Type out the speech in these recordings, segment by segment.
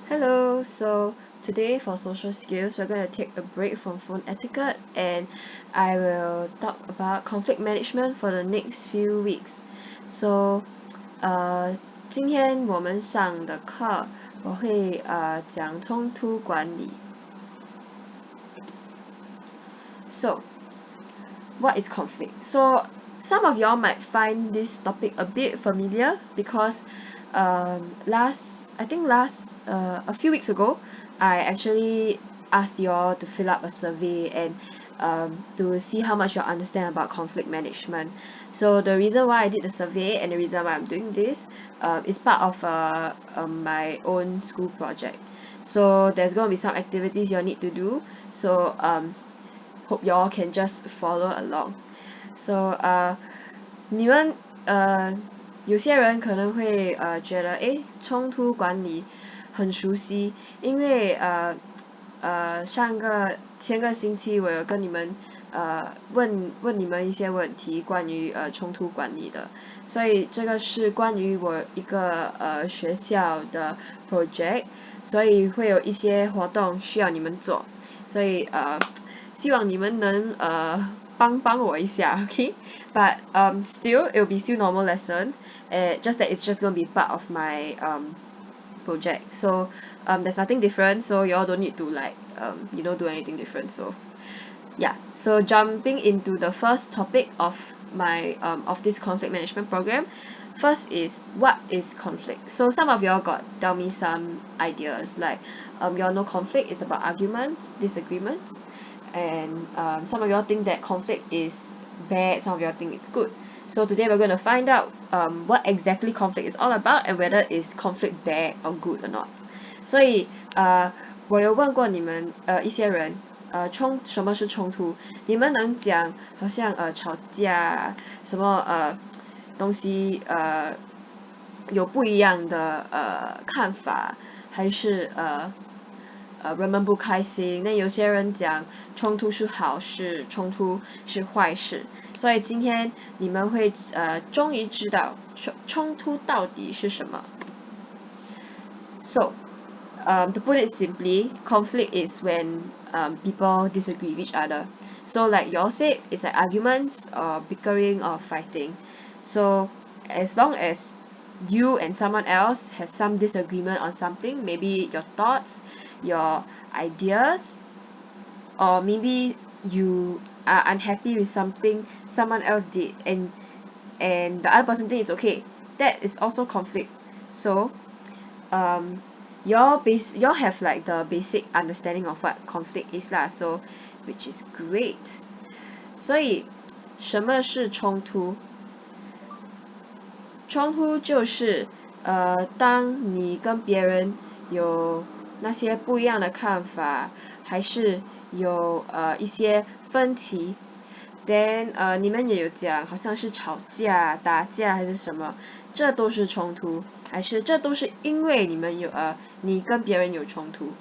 Hello, so today for social skills, we're going to take a break from phone etiquette and I will talk about conflict management for the next few weeks. So, 今天我们上的课我会讲冲突管理。So, what is conflict? So, some of y'all might find this topic a bit familiar because a few weeks ago, I actually asked y'all to fill up a survey and to see how much you understand about conflict management. So the reason why I did the survey and the reason why I'm doing this is part of my own school project. So there's going to be some activities you all need to do. So hope you all can just follow along. So 你们有些人可能会觉得冲突管理很熟悉，因为前个星期我有跟你们问你们一些问题关于冲突管理的，所以这个是关于我一个学校的 project，所以会有一些活动需要你们做，所以希望你们能帮我一下 okay but still it will be still normal lessons just that it's just gonna be part of my project so there's nothing different so you all don't need to like do anything different so yeah so jumping into the first topic of my of this conflict management program. First is what is conflict. So some of y'all got tell me some ideas like y'all know conflict is about arguments, disagreements, and some of y'all think that conflict is bad, some of y'all think it's good. So today we're going to find out what exactly conflict is all about and whether is conflict bad or good or not. 所以我有问过你们一些人冲突什么是冲突你们能讲好像吵架什么东西有不一样的看法还是人们不开心那有些人讲冲突是好事冲突是坏事所以今天你们会终于知道冲突到底是什么。 So to put it simply, conflict is when people disagree with each other. So like y'all said, it's like arguments or bickering or fighting. So as long as you and someone else have some disagreement on something, maybe your thoughts, your ideas, or maybe you are unhappy with something someone else did and the other person thinks it's okay, that is also conflict. So y'all have like the basic understanding of what conflict is lah, so which is great. 所以什么是冲突？冲突就是当你跟别人有那些不一样的看法，还是有一些分歧 then 你们也有讲好像是吵架打架还是什么，这都是冲突，还是这都是因为你跟别人有冲突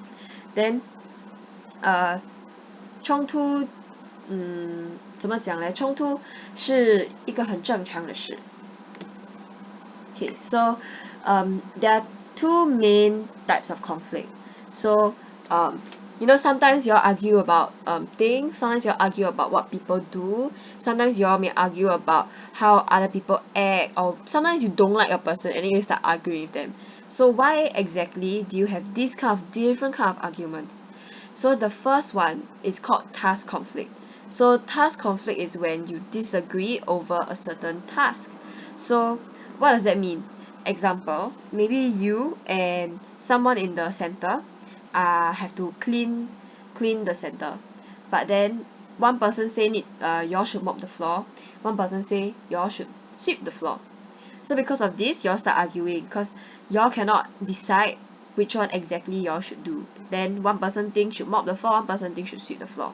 then 冲突怎么讲嘞？冲突是一个很正常的事。 Okay, so there are two main types of conflict. So sometimes you all argue about things, sometimes you all argue about what people do, sometimes you all may argue about how other people act, or sometimes you don't like a person and then you start arguing with them. So why exactly do you have this kind of different kind of arguments? So the first one is called task conflict. So task conflict is when you disagree over a certain task. So what does that mean? Example, maybe you and someone in the center have to clean the center, but then one person say y'all should mop the floor, one person say y'all should sweep the floor. So because of this, y'all start arguing because y'all cannot decide which one exactly y'all should do. Then one person thinks should mop the floor, one person thinks should sweep the floor.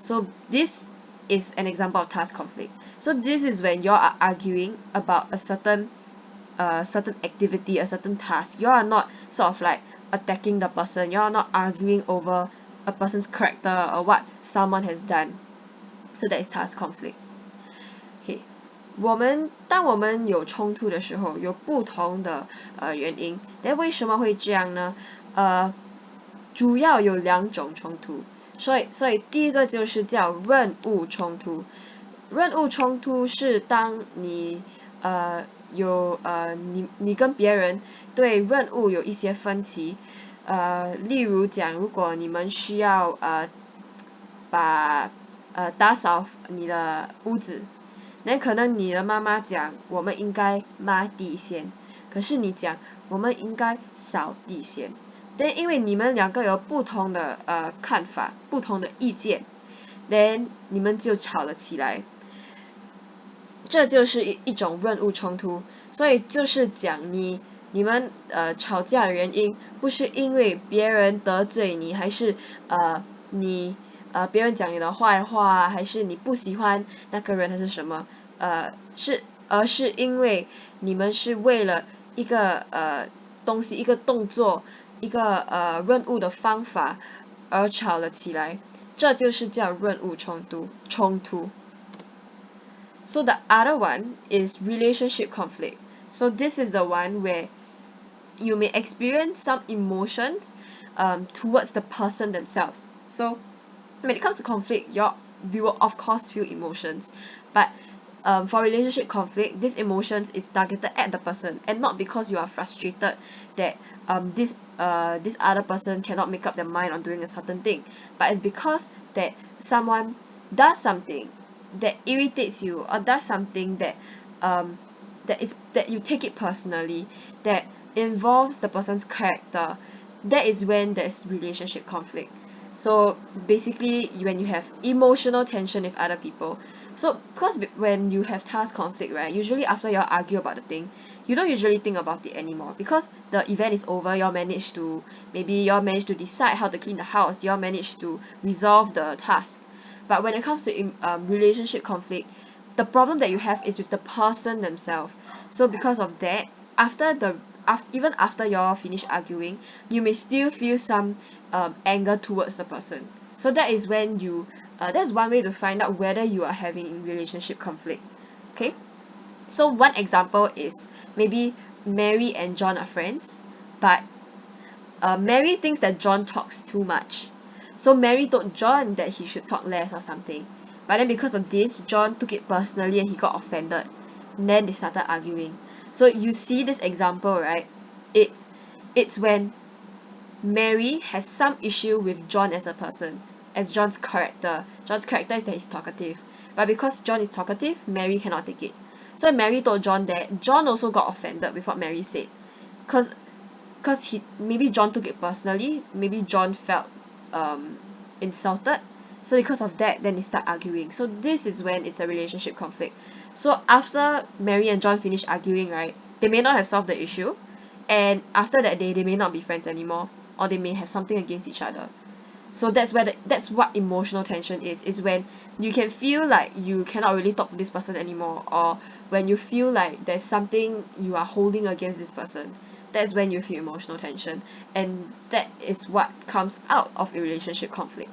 So this is an example of task conflict. So this is when y'all are arguing about a certain activity, a certain task. You are not sort of like attacking the person. You are not arguing over a person's character or what someone has done. So that is task conflict. Okay. 当我们有冲突的时候，有不同的原因，那为什么会这样呢？主要有2种冲突，所以第一个就是叫任务冲突。任务冲突是当你你跟别人对任务有一些分歧，例如讲，如果你们需要打扫你的屋子，那可能你的妈妈讲我们应该抹地先，可是你讲我们应该扫地先，但因为你们2个有不同的看法，不同的意见， then 你们就吵了起来。这就是一种任务冲突，所以就是讲你们吵架的原因不是因为别人得罪你，还是别人讲你的坏话，还是你不喜欢那个人还是什么，而是因为你们是为了一个东西，一个动作，一个任务的方法而吵了起来，这就是叫任务冲突。So the other one is relationship conflict. So this is the one where you may experience some emotions towards the person themselves. So when it comes to conflict, we will of course feel emotions, but for relationship conflict, these emotions is targeted at the person, and not because you are frustrated that this other person cannot make up their mind on doing a certain thing, but it's because that someone does something that irritates you, or does something that that you take it personally, that involves the person's character. That is when there's relationship conflict. So basically when you have emotional tension with other people, so because when you have task conflict, right, usually after you all argue about the thing, you don't usually think about it anymore, because the event is over. You all managed to decide how to clean the house, you all managed to resolve the task. But when it comes to relationship conflict, the problem that you have is with the person themselves. So because of that, even after you all finish arguing, you may still feel some anger towards the person. So that is when that's one way to find out whether you are having relationship conflict. Okay, so one example is maybe Mary and John are friends, but Mary thinks that John talks too much. So Mary told John that he should talk less or something. But then because of this, John took it personally and he got offended. And then they started arguing. So you see this example, right? It's when Mary has some issue with John as a person, as John's character. John's character is that he's talkative. But because John is talkative, Mary cannot take it. So Mary told John that, John also got offended with what Mary said. Cause maybe John took it personally, maybe John felt insulted. So because of that, then they start arguing. So this is when it's a relationship conflict. So after Mary and John finish arguing, right, they may not have solved the issue, and after that day they may not be friends anymore, or they may have something against each other. So that's what emotional tension is when you can feel like you cannot really talk to this person anymore, or when you feel like there's something you are holding against this person. That's when you feel emotional tension, and that is what comes out of a relationship conflict.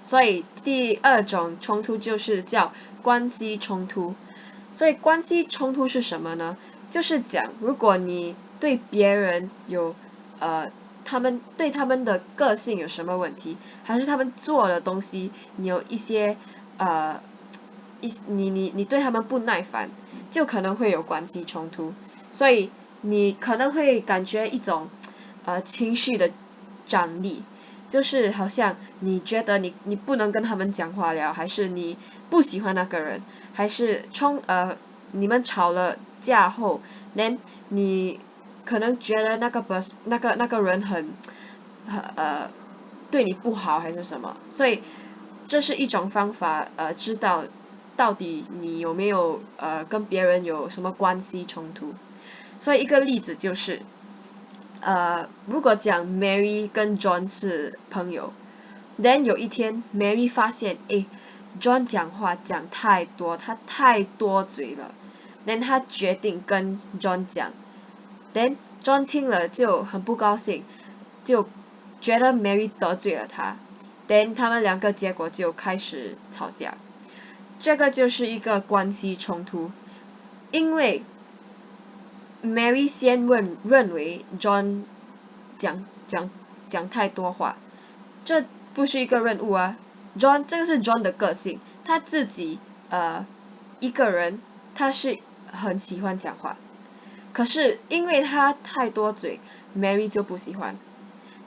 所以第2种冲突就是叫关系冲突。所以关系冲突是什么呢？就是讲如果你对别人有他们的个性有什么问题，还是他们做的东西你有一些你对他们不耐烦，就可能会有关系冲突。所以你可能会感觉一种情绪的张力，就是好像你觉得你不能跟他们讲话了，还是你不喜欢那个人，还是你们吵了架后， then 你可能觉得那个人很对你不好还是什么，所以这是一种方法知道到底你有没有跟别人有什么关系冲突。所以一个例子就是如果讲 Mary 跟 John 是朋友， then 有一天 Mary 发现John 讲话讲太多，他太多嘴了， then 他决定跟 John 讲， then John 听了就很不高兴，就觉得 Mary 得罪了他， then 他们2个结果就开始吵架。这个就是一个关系冲突，因为 Mary 先认为 John 讲太多话，这不是一个任务啊。John 这个是 John 的个性，他自己一个人，他是很喜欢讲话，可是因为他太多嘴 ，Mary 就不喜欢。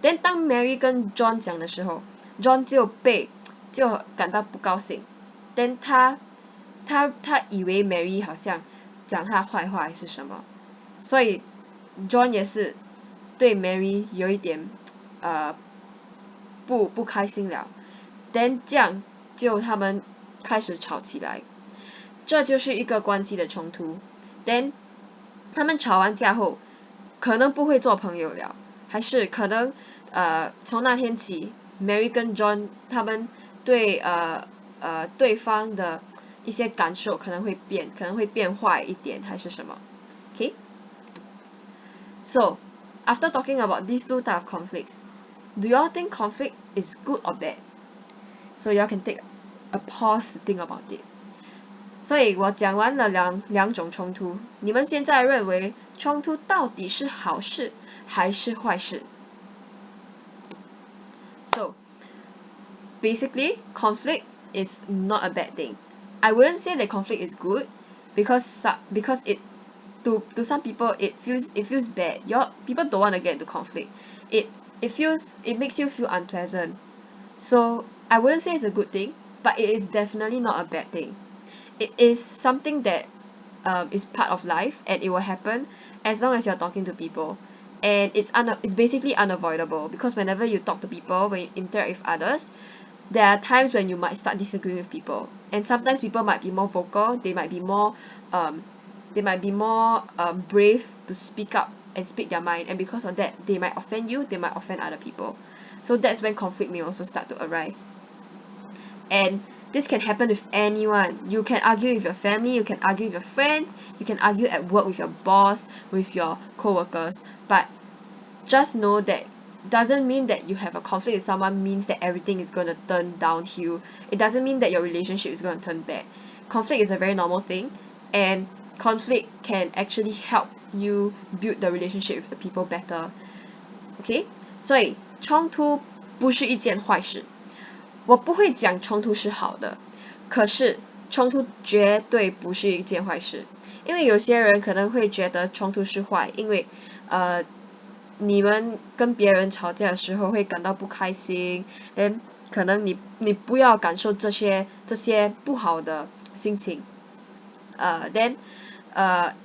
但当 Mary 跟 John 讲的时候 ，John 就感到不高兴，但他以为 Mary 好像讲他坏话还是什么，所以 John 也是对 Mary 有一点不开心了。then 这样就他们开始吵起来，这就是一个关系的冲突。then 他们吵完架后，可能不会做朋友了，还是可能从那天起 ，Mary 跟 John 他们对对方的一些感受可能会变坏一点，还是什么 ？Okay? So, after talking about these two types of conflicts, do you all think conflict is good or bad? So you all can take a pause to think about it. 所以我讲完了两种冲突，你们现在认为冲突到底是好事还是坏事？ So, basically, conflict is not a bad thing. I wouldn't say that conflict is good because it to some people it feels bad. People don't want to get into conflict. It makes you feel unpleasant. So I wouldn't say it's a good thing, but it is definitely not a bad thing. It is something that is part of life and it will happen as long as you're talking to people. And it's basically unavoidable because whenever you talk to people, when you interact with others, there are times when you might start disagreeing with people. And sometimes people might be more vocal, they might be more brave to speak up and speak their mind, and because of that they might offend you, they might offend other people. So that's when conflict may also start to arise. And this can happen with anyone. You can argue with your family, you can argue with your friends, you can argue at work with your boss, with your co-workers, but just know that doesn't mean that you have a conflict with someone means that everything is going to turn downhill. It doesn't mean that your relationship is going to turn bad. Conflict is a very normal thing, and conflict can actually help you build the relationship with the people better. Okay? 所以冲突不是一件坏事。我不会讲冲突是好的，可是冲突绝对不是一件坏事，因为有些人可能会觉得冲突是坏，因为你们跟别人吵架的时候会感到不开心，可能你不要感受这些不好的心情，then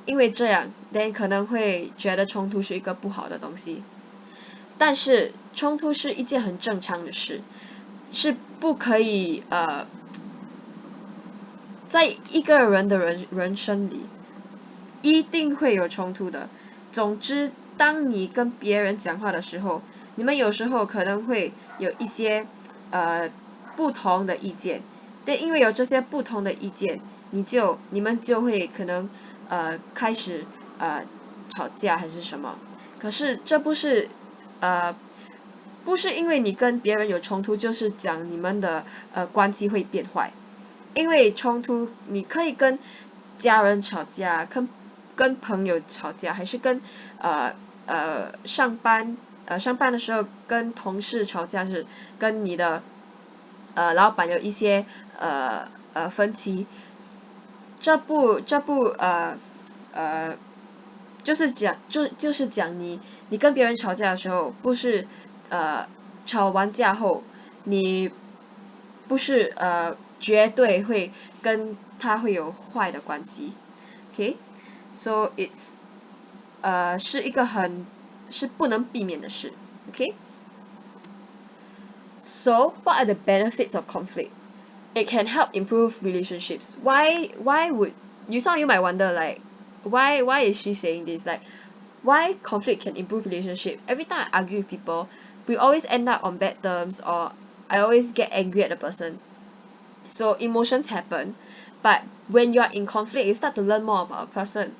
因为这样，then 可能会觉得冲突是一个不好的东西，但是冲突是一件很正常的事。是不可以在一个人的人生里一定会有冲突的。总之，当你跟别人讲话的时候，你们有时候可能会有一些不同的意见，但因为有这些不同的意见，你们就会可能开始吵架还是什么。可是这不是因为你跟别人有冲突，就是讲你们的关系会变坏。因为冲突，你可以跟家人吵架，跟朋友吵架，还是跟上班的时候跟同事吵架，是跟你的老板有一些分歧。这部就是讲你跟别人吵架的时候，不是吵完架后，你不是绝对会跟他会有坏的关系 ，OK？ So it's 是一个是不能避免的事 ，OK？ So what are the benefits of conflict? It can help improve relationships. Why would some of you might wonder like why is she saying this? Like why conflict can improve relationship? Every time I argue with people, we always end up on bad terms, or I always get angry at the person. So emotions happen, but when you are in conflict, you start to learn more about a person.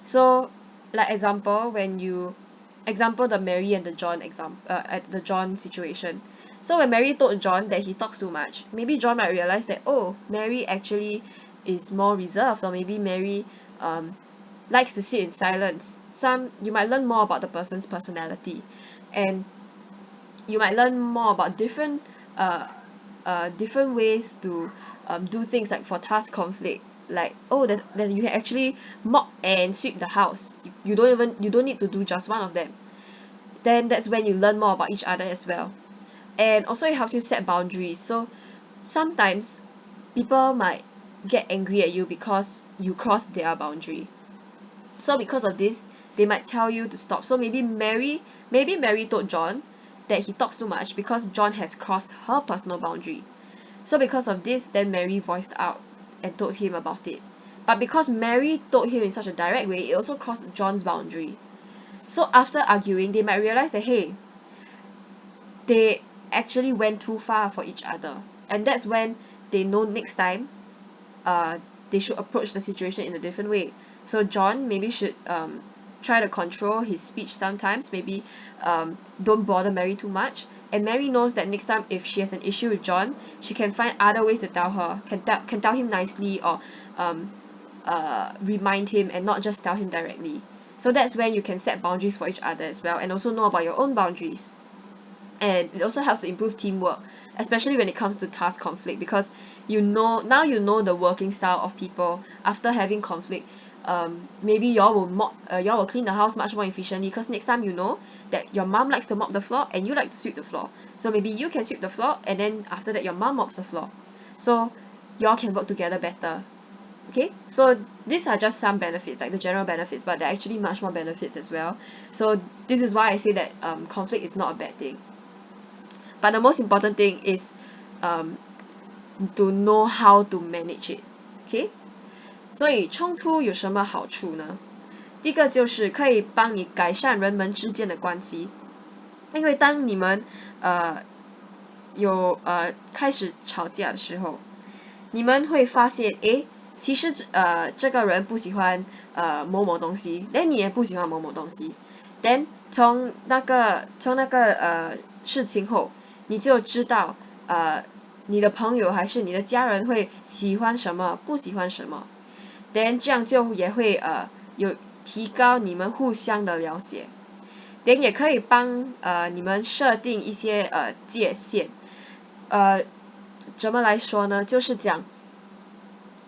So like example, when you example, the Mary and the John at the John situation. So when Mary told John that he talks too much, maybe John might realize that, oh, Mary actually is more reserved, or maybe Mary likes to sit in silence. You might learn more about the person's personality, and you might learn more about different ways to do things, like for task conflict, like, oh, there's you can actually mop and sweep the house. You don't need to do just one of them. Then that's when you learn more about each other as well. And also it helps you set boundaries. So sometimes people might get angry at you because you cross their boundary. So because of this, they might tell you to stop. So maybe Mary told John that he talks too much because John has crossed her personal boundary. So because of this, then Mary voiced out and told him about it. But because Mary told him in such a direct way, it also crossed John's boundary. So after arguing, they might realize that, hey, they actually went too far for each other. And that's when they know next time they should approach the situation in a different way. So John maybe should try to control his speech sometimes, maybe don't bother Mary too much. And Mary knows that next time if she has an issue with John, she can find other ways to tell her, can tell him nicely, or remind him, and not just tell him directly. So that's when you can set boundaries for each other as well, and also know about your own boundaries. And it also helps to improve teamwork, especially when it comes to task conflict, because now you know the working style of people. After having conflict, maybe y'all will clean the house much more efficiently, because next time you know that your mom likes to mop the floor and you like to sweep the floor. So maybe you can sweep the floor, and then after that your mom mops the floor. So y'all can work together better. Okay, so these are just some benefits, like the general benefits, but there are actually much more benefits as well. So this is why I say that conflict is not a bad thing. But the most important thing is to know how to manage it. Okay? 所以冲突有什么好处呢？第一个就是可以帮你改善人们之间的关系，因为当你们开始吵架的时候，你们会发现，诶，其实这个人不喜欢某某东西，但你也不喜欢某某东西， then 从那个事情后，你就知道你的朋友还是你的家人会喜欢什么，不喜欢什么， then 这样就也会有提高你们互相的了解， then 也可以帮你们设定一些界限，怎么来说呢？就是讲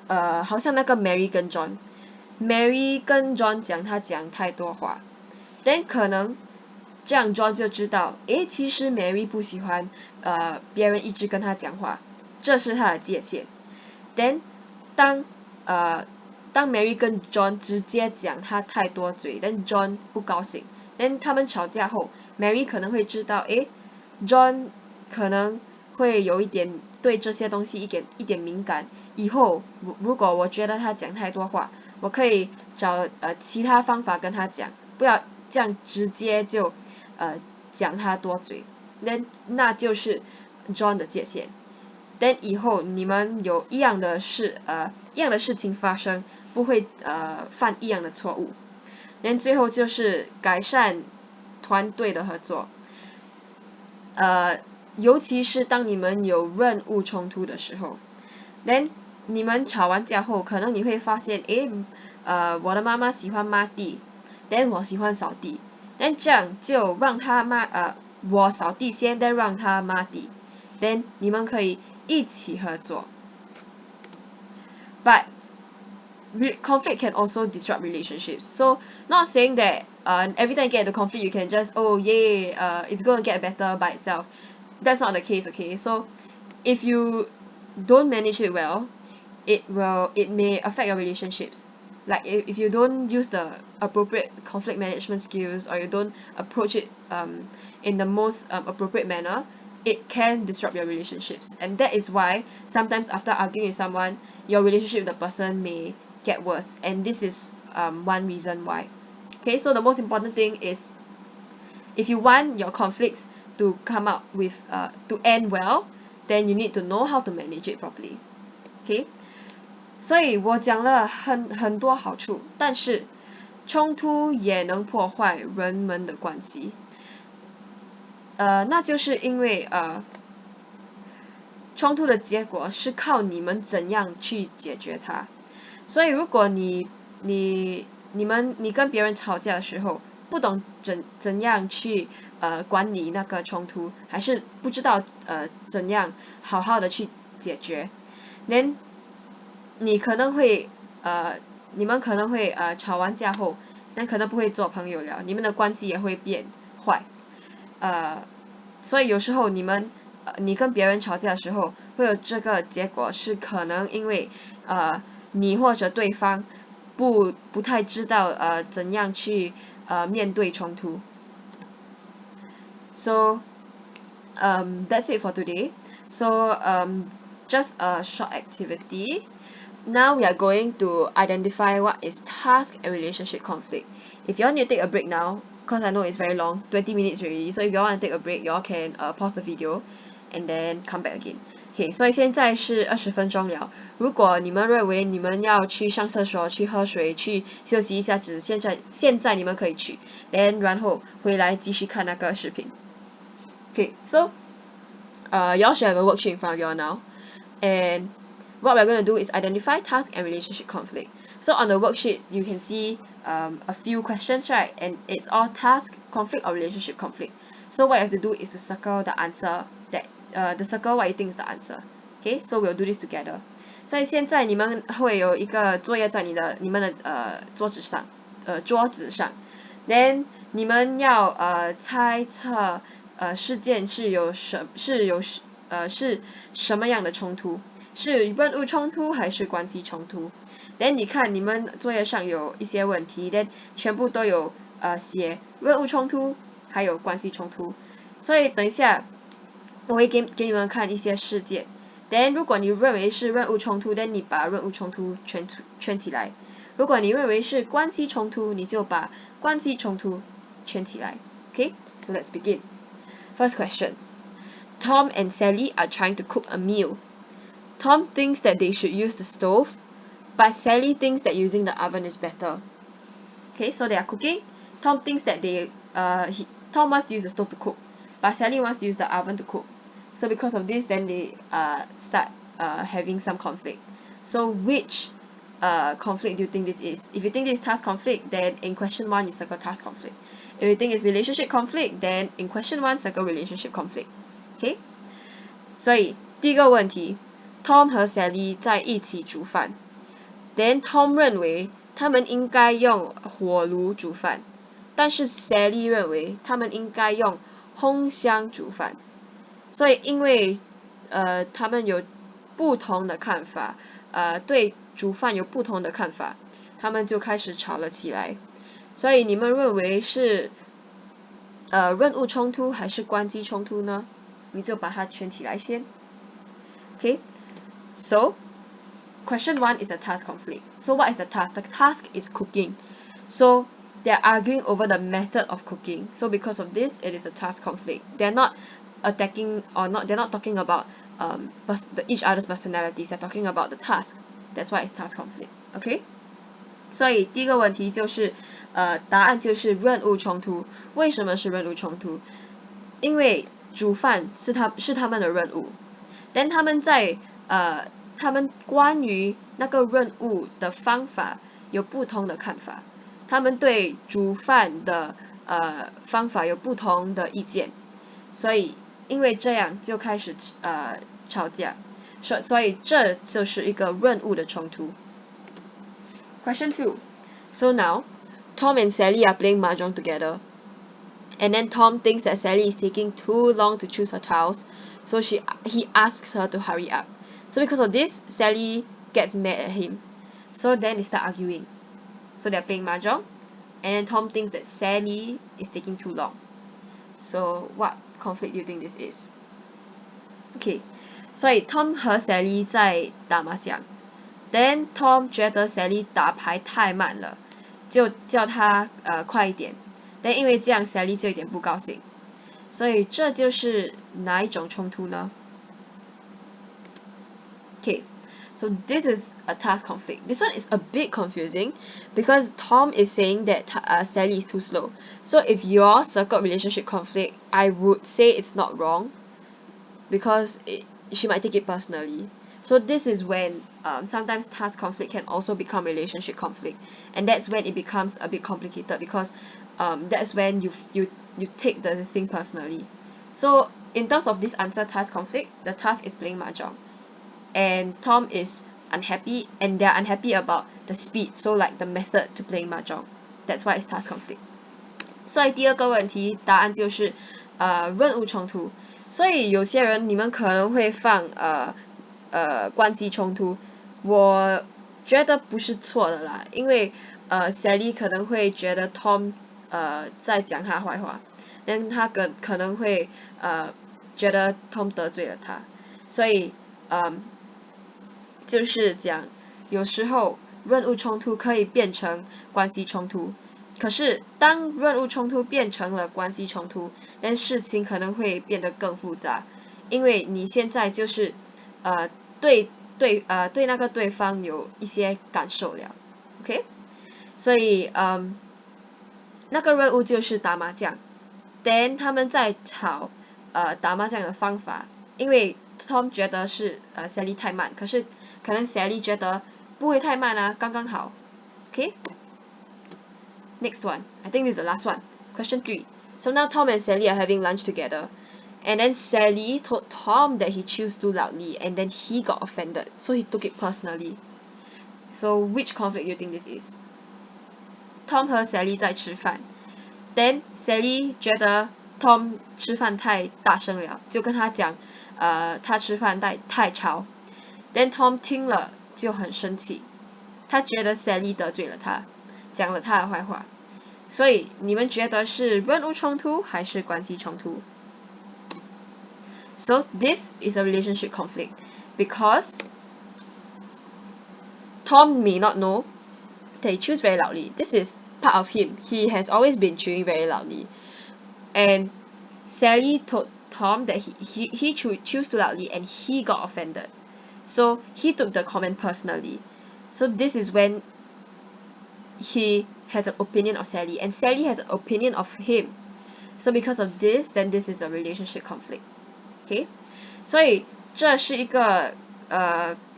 好像那个 Mary 跟 John 讲他讲太多话， then 可能这样 John 就知道，诶，其实 Mary 不喜欢别人一直跟他讲话，这是他的界限。 then 当 Mary 跟 John 直接讲他太多嘴， then John 不高兴， then 他们吵架后 Mary 可能会知道，诶， John 可能会有一点对这些东西一点敏感，以后如果我觉得他讲太多话，我可以找其他方法跟他讲，不要这样直接就讲他多嘴， then 那就是 John 的界限。 then 以后你们有一样的事情发生，不会犯一样的错误。 then 最后就是改善团队的合作，尤其是当你们有任务冲突的时候， then 你们吵完架后，可能你会发现，诶，我的妈妈喜欢抹地， then 我喜欢扫地， then 这样就让我扫地先， then 让他抹地， then 你们可以一起合作。 But conflict can also disrupt relationships. So not saying that every time you get into conflict you can just, oh yay, it's gonna get better by itself. That's not the case, okay? So if you don't manage it well, it may affect your relationships. Like if you don't use the appropriate conflict management skills, or you don't approach it in the most appropriate manner, it can disrupt your relationships. And that is why sometimes after arguing with someone, your relationship with the person may get worse, and this is one reason why. Okay, so the most important thing is, if you want your conflicts to come out with to end well, then you need to know how to manage it properly. Okay, 所以我讲了很多好处，但是冲突也能破坏人们的关系。那就是因为冲突的结果是靠你们怎样去解决它。所以如果你跟别人吵架的时候，不懂怎样去管理那个冲突，还是不知道怎样好好的去解决，then你们可能会吵完架后，那可能不会做朋友了，你们的关系也会变坏。所以有时候你跟别人吵架的时候，会有这个结果，是可能因为你或者对方不太知道怎样去面对冲突。So that's it for today. So just a short activity. Now we are going to identify what is task and relationship conflict. If you want to take a break now, because I know it's very long, 20 minutes already. So if you want to take a break, you all can pause the video and then come back again. Okay, 所以现在是20分钟了。如果你们认为你们要去上厕所、去喝水、去休息一下子，现在你们可以去， then 然后回来继续看那个视频。Okay, so you all should have a worksheet in front of you all now, and what we're going to do is identify task and relationship conflict. So on the worksheet, you can see a few questions, right? And it's all task, conflict, or relationship conflict. So what you have to do is to circle the answer the circle what you think is the answer. Okay, so we'll do this together. 所以现在你们会有一个作业在你们的桌子上，then 你们要猜测事件是什么样的冲突，是任务冲突还是关系冲突。then 你看你们作业上有一些问题 then 全部都有写任务冲突还有关系冲突。所以等一下我会给你们看一些事件， then 如果你认为是任务冲突 then 你把任务冲突圈起来，如果你认为是关系冲突，你就把关系冲突圈起来。 Okay, so let's begin. First question. Tom and Sally are trying to cook a meal. Tom thinks that they should use the stove, but Sally thinks that using the oven is better. Okay, so they are cooking. Tom thinks that Tom wants to use the stove to cook, but Sally wants to use the oven to cook. So because of this, then they start having some conflict. So which conflict do you think this is? If you think this is task conflict, then in question 1 you circle task conflict. If you think it's relationship conflict, then in question 1 circle relationship conflict. Okay? 所以第一个问题 Tom 和 Sally 在一起煮饭 then Tom 认为他们应该用火炉煮饭，但是 Sally 认为他们应该用烘箱煮饭。所以因为他们有不同的看法，对煮饭有不同的看法，他们就开始吵了起来。所以你们认为是任务冲突还是关系冲突呢？你就把它圈起来先。Okay, so question 1 is a task conflict. So what is the task? The task is cooking. So they're arguing over the method of cooking. So because of this, it is a task conflict. They're not attacking they're not talking about each other's personalities. They're talking about the task. That's why it's task conflict. Okay? 所以第一个问题就是答案就是任务冲突。为什么是任务冲突？因为煮饭是他们的任务，但他们关于那个任务的方法有不同的看法，他们对煮饭的方法有不同的意见，所以因为这样就开始吵架，所以这就是一个任务的冲突。Question 2. So now, Tom and Sally are playing mahjong together. And then Tom thinks that Sally is taking too long to choose her tiles, so he asks her to hurry up. So because of this, Sally gets mad at him. So then they start arguing. So they're playing mahjong, and then Tom thinks that Sally is taking too long. So what conflict do you think this is? Okay, 所以 Tom 和 Sally 在打麻将。Then Tom 觉得 Sally 打牌太慢了，就叫他快一点。但因为这样 Sally 就有点不高兴，所以这就是哪一种冲突呢？ Okay, So this is a task conflict. This one is a bit confusing because Tom is saying that Sally is too slow. So if your circled relationship conflict, I would say it's not wrong because she might take it personally. So this is when sometimes task conflict can also become relationship conflict, and that's when it becomes a bit complicated because that's when you take the thing personally. So in terms of this answer task conflict, the task is playing mahjong, and Tom is unhappy, and they're unhappy about the speed, so like the method to playing mahjong. That's why it's task conflict. 所以第二个问题答案就是任务冲突。所以有些人你们可能会放关系冲突，我觉得不是错的啦，因为Sally 可能会觉得 Tom 在讲他坏话，但他可能会觉得 Tom 得罪了他，所以就是讲有时候任务冲突可以变成关系冲突。可是当任务冲突变成了关系冲突，但事情可能会变得更复杂，因为你现在就是对那个对方有一些感受了 ，OK？ 所以那个任务就是打麻将 ，then 他们在吵打麻将的方法，因为 Tom 觉得是Sally 太慢，可是可能 Sally 觉得不会太慢啊，刚刚好 ，OK？Next one, I think this is the last one. Question 3. So now Tom and Sally are having lunch together. And then Sally told Tom that he chews too loudly, and then he got offended. So he took it personally. So which conflict do you think this is? Tom 和 Sally 在吃饭 ，then Sally 觉得 Tom 吃饭太大声了，就跟他讲，他吃饭太吵。then Tom 听了就很生气，他觉得 Sally 得罪了他，讲了他的坏话。所以你们觉得是任务冲突还是关系冲突？ So this is a relationship conflict because Tom may not know that he chews very loudly. This is part of him. He has always been chewing very loudly. And Sally told Tom that he chews too loudly and he got offended. So he took the comment personally. So this is when he has an opinion of Sally and Sally has an opinion of him. So because of this, then this is a relationship conflict. Okay? 所以这是一个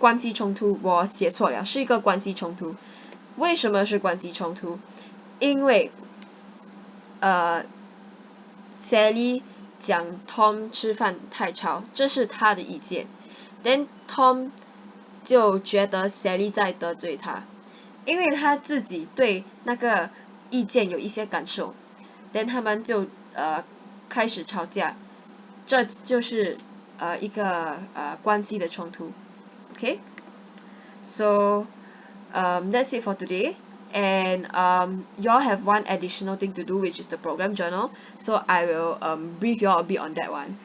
关系冲突，我写错了，是一个关系冲突。为什么是关系冲突？因为Sally 讲 Tom 吃饭太吵，这是他的意见。Then Tom 就觉得 Sally 在得罪他，因为他自己对那个意见有一些感受。Then 他们就开始吵架，这就是一个关系的冲突。Okay? So that's it for today. And you all have one additional thing to do, which is the program journal. So I will brief you all a bit on that one.